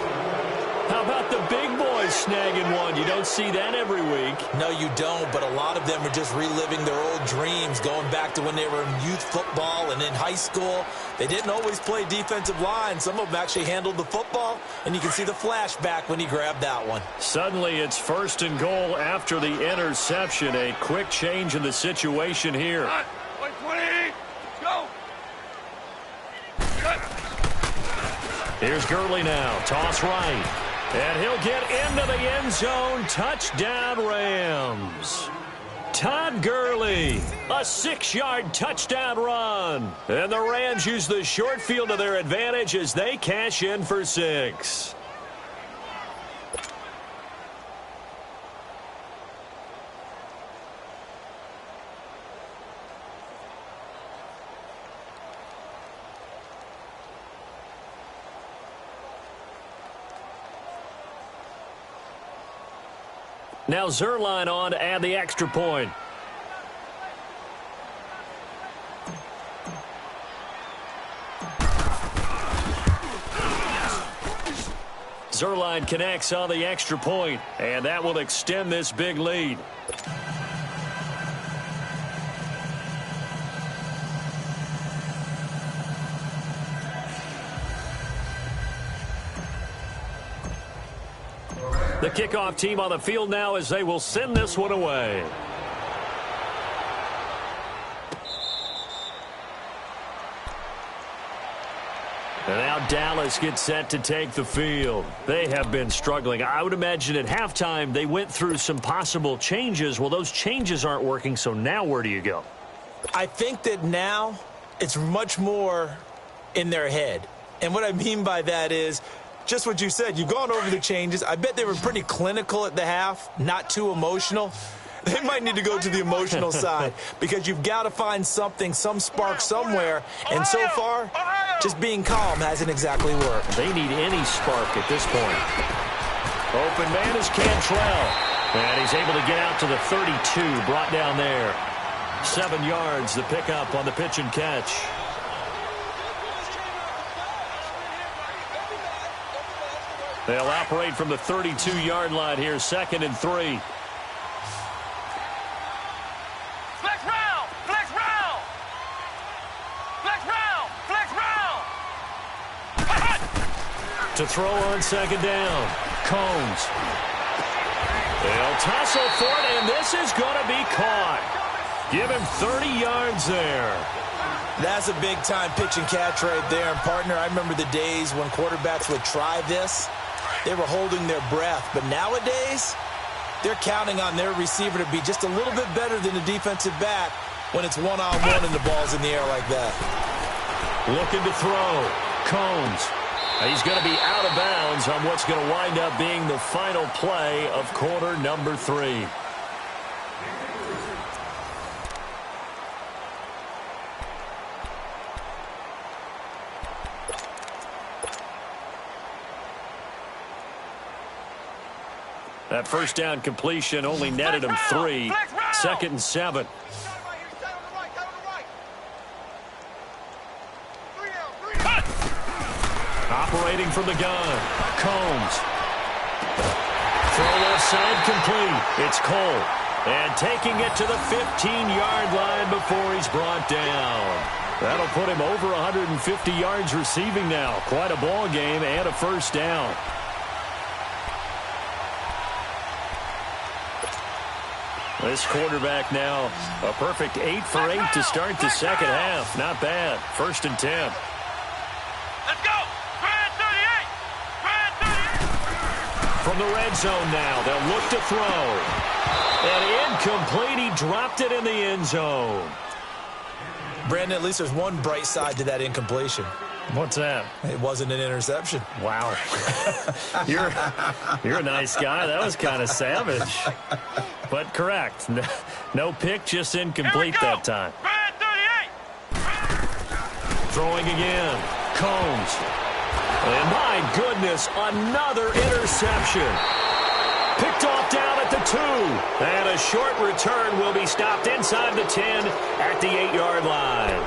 How about the big boys snagging one? You don't see that every week. No, you don't, but a lot of them are just reliving their old dreams, going back to when they were in youth football and in high school. They didn't always play defensive line. Some of them actually handled the football, and you can see the flashback when he grabbed that one. Suddenly, it's 1st and goal after the interception. A quick change in the situation here. 20, go. Here's Gurley now. Toss right. And he'll get into the end zone. Touchdown, Rams. Todd Gurley, a 6-yard touchdown run. And the Rams use the short field to their advantage as they cash in for 6. Now Zuerlein on to add the extra point. Zuerlein connects on the extra point, and that will extend this big lead. The kickoff team on the field now as they will send this one away. And now Dallas gets set to take the field. They have been struggling. I would imagine at halftime they went through some possible changes. Well, those changes aren't working, so now where do you go? I think that now it's much more in their head. And what I mean by that is just what you said. You've gone over the changes. I bet they were pretty clinical at the half, not too emotional. They might need to go to the emotional side because you've got to find something, some spark somewhere. And so far, just being calm hasn't exactly worked. They need any spark at this point. Open man is Cantrell. And he's able to get out to the 32, brought down there. 7 yards, the pickup on the pitch and catch. They'll operate from the 32-yard line here, 2nd and 3. Flex round! Flex round! Flex round! Flex round! To throw on 2nd down. Combs. They'll tussle for it, and this is going to be caught. Give him 30 yards there. That's a big-time pitch and catch right there. And, partner, I remember the days when quarterbacks would try this. They were holding their breath. But nowadays, they're counting on their receiver to be just a little bit better than the defensive back when it's one-on-one and the ball's in the air like that. Looking to throw. Combs. He's going to be out of bounds on what's going to wind up being the final play of quarter number 3. That first down completion only netted him 3. 2nd and 7. Operating from the gun. Combs. Throw left side complete. It's Cole. And taking it to the 15-yard line before he's brought down. That'll put him over 150 yards receiving now. Quite a ball game and a first down. This quarterback now a perfect 8 for 8 to start the second half. Not bad. 1st and 10. Let's go! Brad 38! Brad 38! From the red zone now, they'll look to throw. And incomplete. He dropped it in the end zone. Brandon, at least there's one bright side to that incompletion. What's that? It wasn't an interception. Wow. You're a nice guy. That was kind of savage. But correct. No pick, just incomplete that time. Brad 38! Throwing again. Combs. And my goodness, another interception. Picked off down at the 2. And a short return will be stopped inside the 10 at the 8-yard line.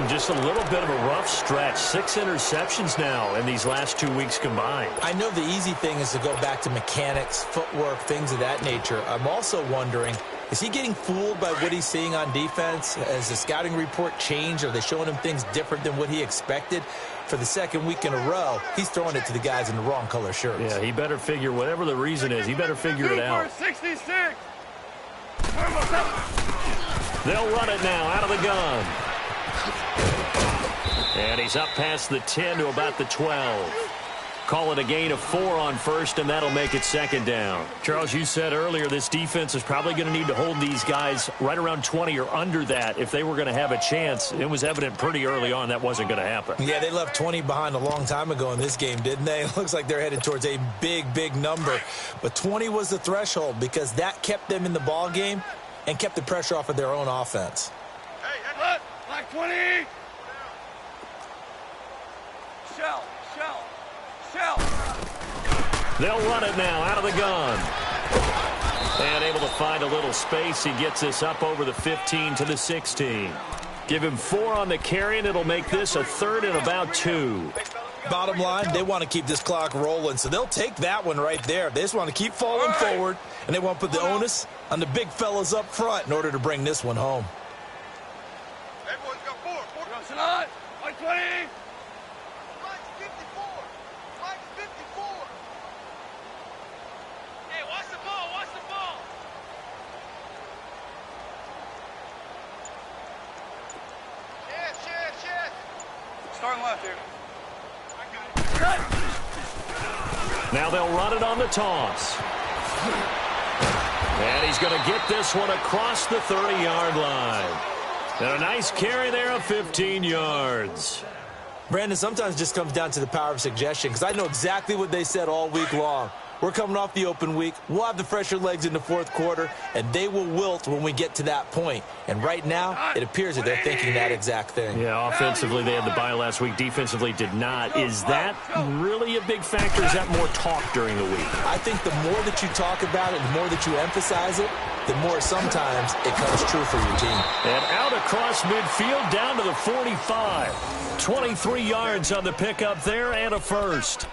Just a little bit of a rough stretch. 6 interceptions now in these last 2 weeks combined. I know the easy thing is to go back to mechanics, footwork, things of that nature. I'm also wondering, is he getting fooled by what he's seeing on defense? Has the scouting report changed? Are they showing him things different than what he expected? For the 2nd week in a row, he's throwing it to the guys in the wrong color shirts. Yeah, he better figure, whatever the reason is, he better figure it out. 66! They'll run it now out of the gun. And he's up past the 10 to about the 12. Call it a gain of 4 on 1st, and that'll make it 2nd down. Charles, you said earlier this defense is probably going to need to hold these guys right around 20 or under that if they were going to have a chance. It was evident pretty early on that wasn't going to happen. Yeah, they left 20 behind a long time ago in this game, didn't they? It looks like they're headed towards a big, big number. But 20 was the threshold because that kept them in the ball game and kept the pressure off of their own offense. Hey, headbutt! Black 20! Shell! They'll run it now out of the gun. And able to find a little space. He gets this up over the 15 to the 16. Give him 4 on the carry, and it'll make this a 3rd and about 2. Bottom line, they want to keep this clock rolling, so they'll take that one right there. They just want to keep falling forward, and they want to put the onus on the big fellas up front in order to bring this one home. Everyone's got 4. 120! Starting left here. Now they'll run it on the toss. And he's going to get this one across the 30-yard line. And a nice carry there of 15 yards. Brandon, sometimes it just comes down to the power of suggestion, because I know exactly what they said all week long. We're coming off the open week. We'll have the fresher legs in the fourth quarter, and they will wilt when we get to that point. And right now, it appears that they're thinking that exact thing. Yeah, offensively, they had the bye last week. Defensively, did not. Is that really a big factor? Is that more talk during the week? I think the more that you talk about it, the more that you emphasize it, the more sometimes it comes true for your team. And out across midfield, down to the 45. 23 yards on the pickup there, and a first.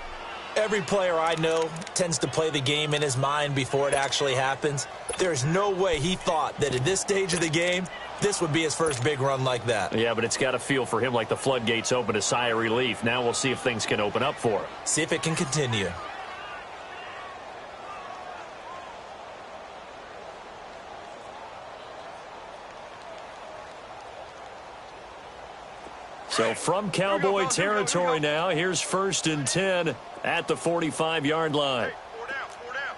Every player I know tends to play the game in his mind before it actually happens. There's no way he thought that at this stage of the game, this would be his first big run like that. Yeah, but it's got to feel for him like the floodgates open, a sigh of relief. Now we'll see if things can open up for him. See if it can continue. So from Cowboy territory now, here's 1st and 10 at the 45-yard line. Four down, four down.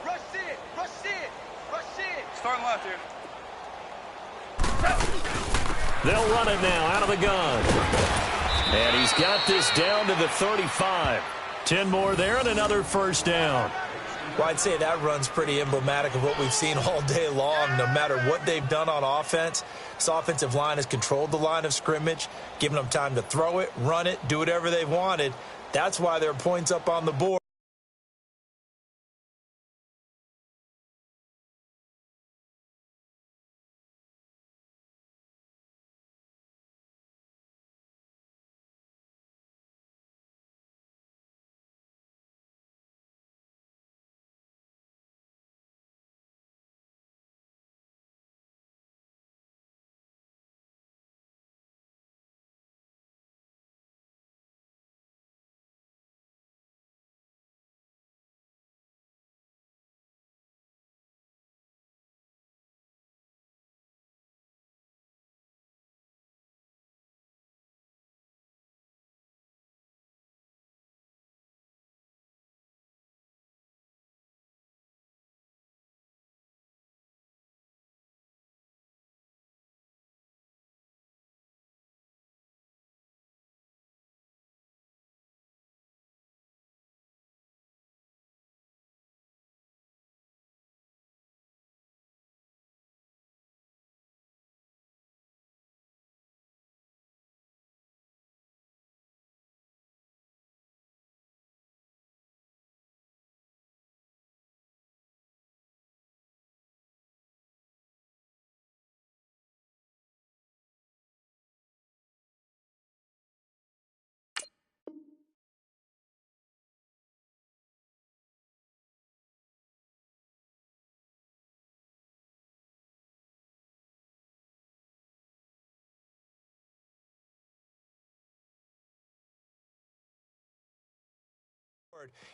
Rush it, rush it, rush it. Starting left here. They'll run it now out of the gun. And he's got this down to the 35. 10 more there and another first down. Well, I'd say that run's pretty emblematic of what we've seen all day long. No matter what they've done on offense, this offensive line has controlled the line of scrimmage, giving them time to throw it, run it, do whatever they've wanted. That's why there are points up on the board.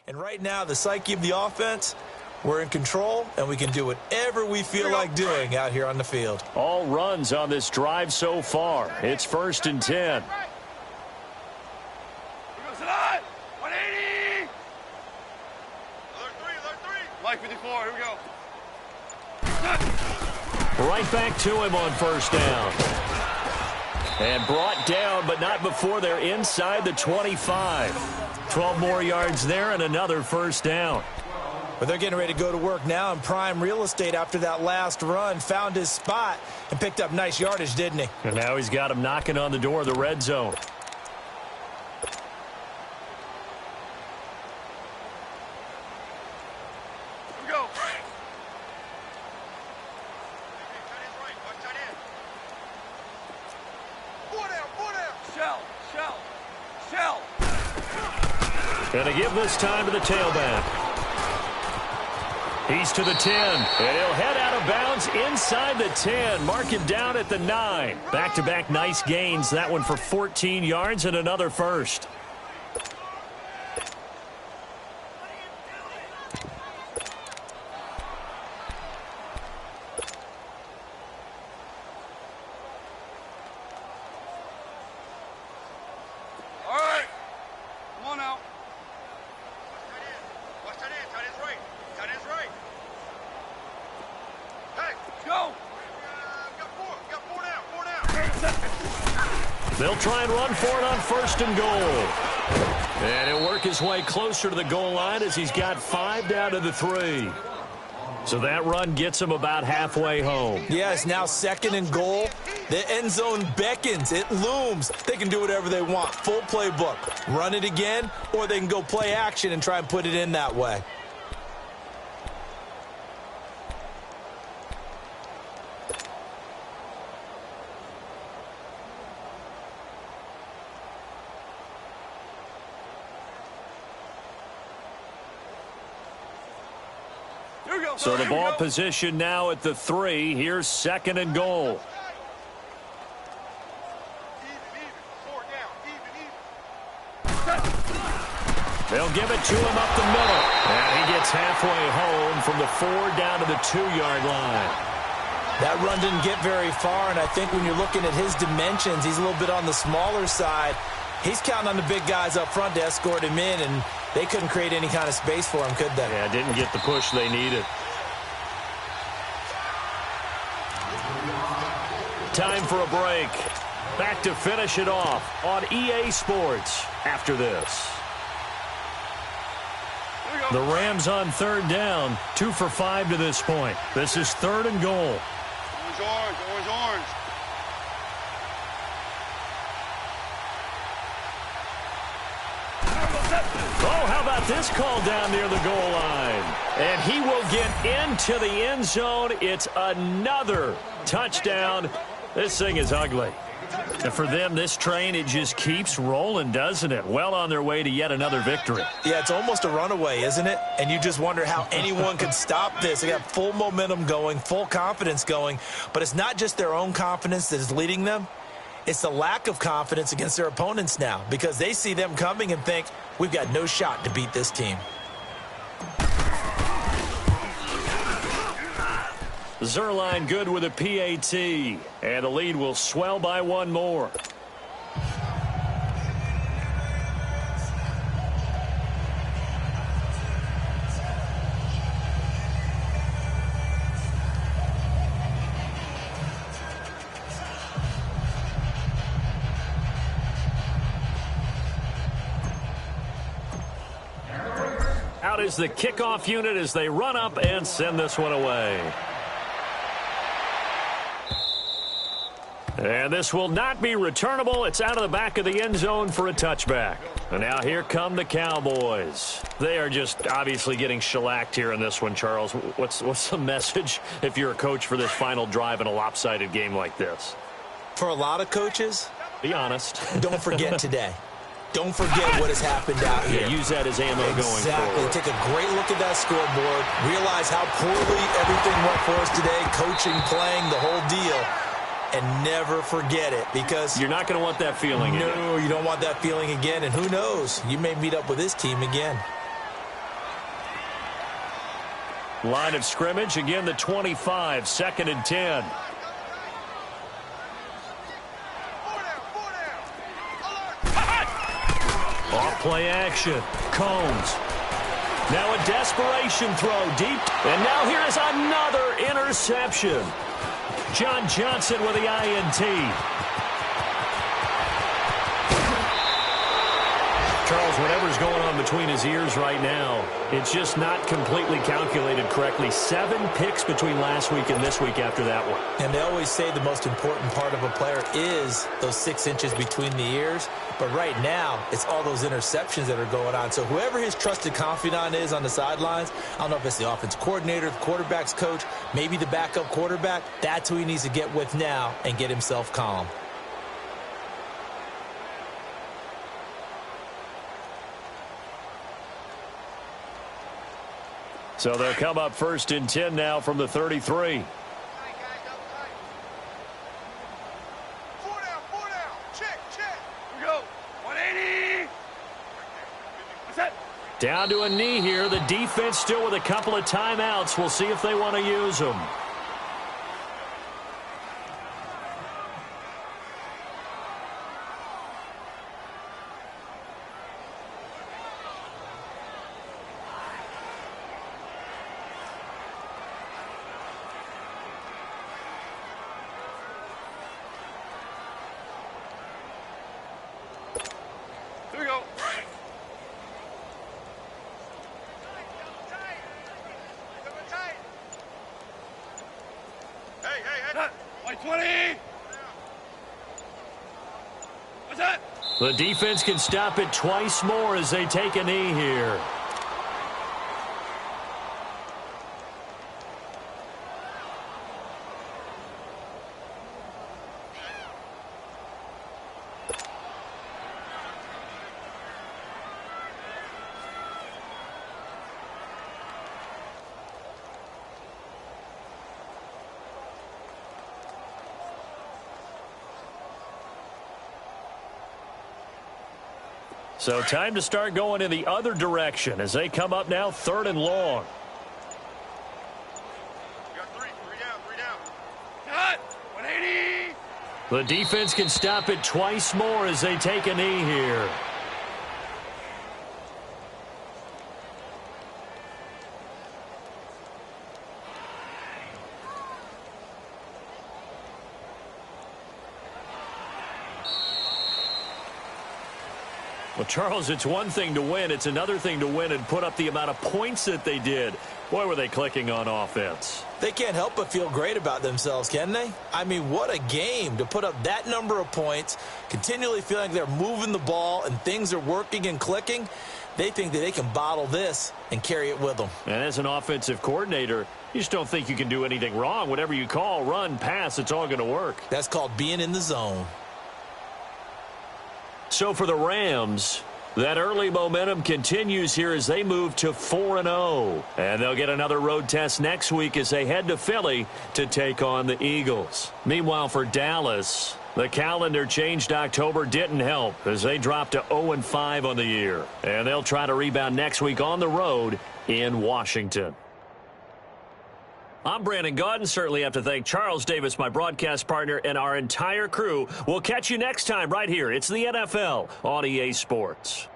And right now, the psyche of the offense, we're in control, and we can do whatever we feel like doing out here on the field. All runs on this drive so far. It's 1st and 10. Here goes it on. 180. Alert three. Mike 54, here we go. Right back to him on 1st down. And brought down, but not before they're inside the 25. 12 more yards there and another first down. But they're getting ready to go to work now in prime real estate after that last run. Found his spot and picked up nice yardage, didn't he? And now he's got him knocking on the door of the red zone. Here we go. Tight end's right. Watch tight end. Four down. Shell. Going to give this time to the tailback. He's to the 10, and he'll head out of bounds inside the 10. Mark him down at the 9. Back-to-back nice gains. That one for 14 yards and another first. They'll try and run for it on 1st and goal. And he'll work his way closer to the goal line as he's got 5 down to the 3. So that run gets him about halfway home. Yeah, it's now 2nd and goal. The end zone beckons. It looms. They can do whatever they want. Full playbook. Run it again, or they can go play action and try and put it in that way. So the ball position now at the 3. Here's 2nd and goal. They'll give it to him up the middle. And he gets halfway home from the 4 down to the 2-yard line. That run didn't get very far, and I think when you're looking at his dimensions, he's a little bit on the smaller side. He's counting on the big guys up front to escort him in, and they couldn't create any kind of space for him, could they? Yeah, didn't get the push they needed. Time for a break. Back to finish it off on EA Sports after this. The Rams on 3rd down, 2 for 5 to this point. This is 3rd and goal. Orange, orange, orange, orange. Oh, how about this call down near the goal line? And he will get into the end zone. It's another touchdown. This thing is ugly. And for them, this train, it just keeps rolling, doesn't it? Well on their way to yet another victory. Yeah, it's almost a runaway, isn't it? And you just wonder how anyone could stop this. They got full momentum going, full confidence going. But it's not just their own confidence that is leading them. It's the lack of confidence against their opponents now, because they see them coming and think, we've got no shot to beat this team. Zerline good with a PAT, and the lead will swell by 1 more. Out is the kickoff unit as they run up and send this one away. And this will not be returnable. It's out of the back of the end zone for a touchback. And now here come the Cowboys. They are just obviously getting shellacked here in this one, Charles. What's the message if you're a coach for this final drive in a lopsided game like this? For a lot of coaches, be honest. Don't forget today. Don't forget what has happened out here. Yeah, use that as ammo going forward. Take a great look at that scoreboard. Realize how poorly everything went for us today. Coaching, playing, the whole deal. And never forget it, because you're not going to want that feeling again. No, you don't want that feeling again. And who knows? You may meet up with this team again. Line of scrimmage, again the 25, 2nd and 10. Off play action. Combs. Now a desperation throw deep. And now here is another interception. John Johnson with the INT. Charles, whatever's going on between his ears right now, it's just not completely calculated correctly. 7 picks between last week and this week after that one. And they always say the most important part of a player is those 6 inches between the ears. But right now, it's all those interceptions that are going on. So whoever his trusted confidant is on the sidelines, I don't know if it's the offense coordinator, the quarterback's coach, maybe the backup quarterback, that's who he needs to get with now and get himself calm. So they'll come up 1st and 10 now from the 33. Down to a knee here. The defense still with a couple of timeouts. We'll see if they want to use them. What's that? The defense can stop it twice more as they take a knee here. So time to start going in the other direction as they come up now 3rd and long. You got three down. Cut! 180! The defense can stop it twice more as they take a knee here. Well, Charles, it's one thing to win. It's another thing to win and put up the amount of points that they did. Boy, were they clicking on offense. They can't help but feel great about themselves, can they? I mean, what a game to put up that number of points, continually feeling like they're moving the ball and things are working and clicking. They think that they can bottle this and carry it with them. And as an offensive coordinator, you just don't think you can do anything wrong. Whatever you call, run, pass, it's all going to work. That's called being in the zone. So for the Rams, that early momentum continues here as they move to 4-0. And they'll get another road test next week as they head to Philly to take on the Eagles. Meanwhile, for Dallas, the calendar changed October didn't help as they dropped to 0-5 on the year. And they'll try to rebound next week on the road in Washington. I'm Brandon Gaudin. Certainly have to thank Charles Davis, my broadcast partner, and our entire crew. We'll catch you next time right here. It's the NFL on EA Sports.